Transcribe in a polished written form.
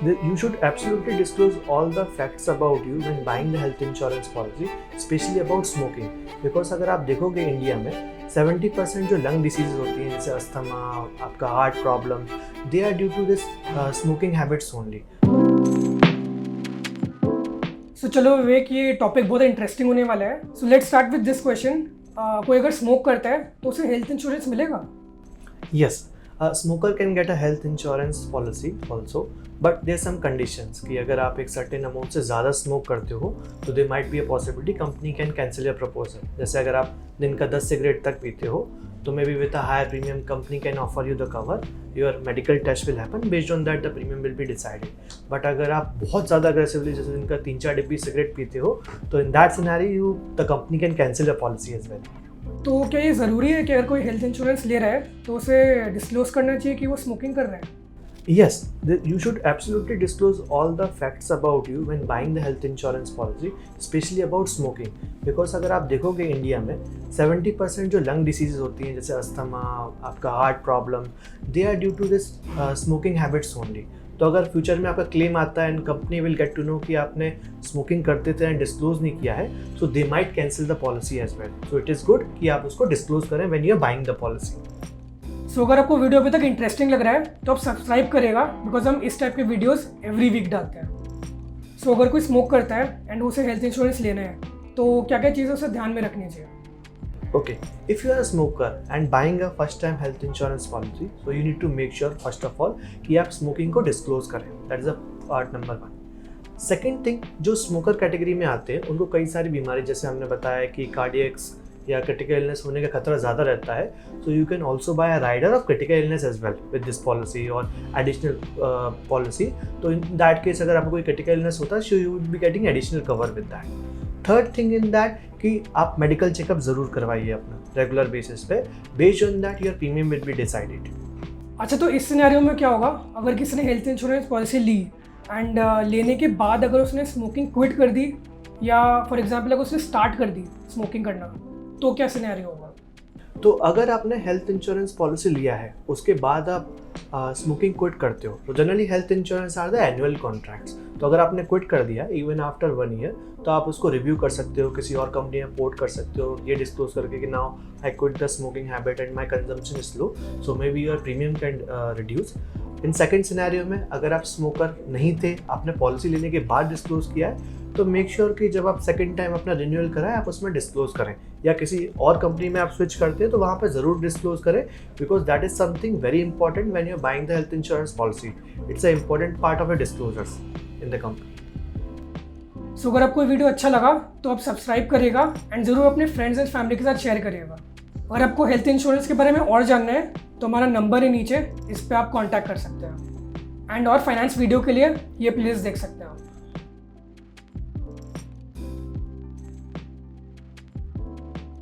You should absolutely disclose all the facts about you when buying the health insurance policy, especially about smoking. Because अगर आप देखोगे India में 70% जो lung diseases होती हैं जैसे अस्थमा, आपका heart problem, they are due to this smoking habits only. So चलो विवेक, ये टॉपिक बहुत इंटरेस्टिंग होने वाला है. So let's start with this question. कोई अगर स्मोक करता है तो उसे हेल्थ इंश्योरेंस मिलेगा? Yes, a smoker can get a health insurance policy also, but there are some conditions कि अगर आप एक certain amount से ज़्यादा स्मोक करते हो तो there might be a possibility company can cancel your proposal. जैसे अगर आप दिन का 10 सिगरेट तक पीते हो तो maybe with a higher premium company can offer you the cover. Your medical test will happen, based on that the premium will be decided. But अगर आप बहुत ज़्यादा aggressively जैसे दिन का 3-4 डिब्बी सिगरेट पीते हो तो in that scenario the company can cancel your policy as well. तो क्या ये ज़रूरी है कि अगर कोई हेल्थ इंश्योरेंस ले रहा है तो उसे डिस्क्लोज करना चाहिए कि वो स्मोकिंग कर रहा है? Yes, you should absolutely disclose all the facts about you when buying the health insurance policy, especially about smoking. Because अगर आप देखोगे इंडिया में 70% जो लंग डिसीजेज होती हैं जैसे अस्थमा, आपका heart problem, they are due to this smoking habits only. तो अगर फ्यूचर में आपका क्लेम आता है and company will get to know कि आपने स्मोकिंग करते थे एंड डिस्क्लोज नहीं किया है, so they might cancel the policy as well. So it is good कि आप उसको डिस्क्लोज करें when you are buying the policy. So अगर आपको वीडियो अभी तक इंटरेस्टिंग लग रहा है तो आप सब्सक्राइब करेगा, बिकॉज हम इस टाइप के वीडियोस एवरी वीक डालते हैं. सो अगर कोई स्मोक करता है एंड उसे हेल्थ इंश्योरेंस लेना है तो क्या क्या चीज़ें उसे ध्यान में रखनी चाहिए? Okay, if you are a smoker and buying a first time health insurance policy, so you need to make sure first of all कि आप smoking को disclose करें. That is a part number 1. Second thing, जो smoker category में आते हैं उनको कई सारी बीमारी जैसे हमने बताया कि cardiacs या critical illness होने का खतरा ज़्यादा रहता है. So you can also buy a rider of critical illness as well with this policy or additional policy. तो in that case अगर आपको कोई critical illness होता है, so you would be getting additional cover with that. Third thing in that कि आप medical checkup ज़रूर करवाइए अपना रेगुलर बेसिस पे. Based on that your premium will be decided. अच्छा, तो इस सिनेरियो में क्या होगा अगर किसी ने हेल्थ इंश्योरेंस पॉलिसी ली एंड लेने के बाद अगर उसने स्मोकिंग क्विट कर दी या फॉर एग्जांपल अगर उसने स्टार्ट कर दी स्मोकिंग करना, तो क्या सिनेरियो होगा? तो अगर आपने हेल्थ इंश्योरेंस पॉलिसी लिया है उसके बाद आप स्मोकिंग क्विट करते हो तो generally health insurance are the annual contracts. तो अगर आपने क्विट कर दिया इवन आफ्टर 1 ईयर तो आप उसको रिव्यू कर सकते हो, किसी और कंपनी में पोर्ट कर सकते हो ये डिस्क्लोज करके कि now I quit the smoking habit and my consumption is low, so may be your premium can reduce. In second scenario में अगर आप स्मोकर नहीं थे, आपने पॉलिसी लेने के बाद डिस्क्लोज किया है, तो मेक श्योर कि जब आप सेकेंड टाइम अपना रिन्यूअल कराएं आप उसमें डिस्क्लोज करें, या किसी और कंपनी में आप स्विच करते हैं तो वहाँ पे ज़रूर डिस्क्लोज करें, because that is something very important when you are buying the health insurance policy. It's a important part of your disclosures in the company. So अगर आपको वीडियो अच्छा लगा तो आप सब्सक्राइब करिएगा एंड ज़रूर अपने फ्रेंड्स एंड फैमिली के साथ शेयर करिएगा. अगर आपको हेल्थ इंश्योरेंस के बारे में और जानना है तो हमारा नंबर है नीचे, इस पर आप कॉन्टैक्ट कर सकते हैं. एंड और फाइनेंस वीडियो के लिए ये प्लेलिस्ट देख सकते हैं आप.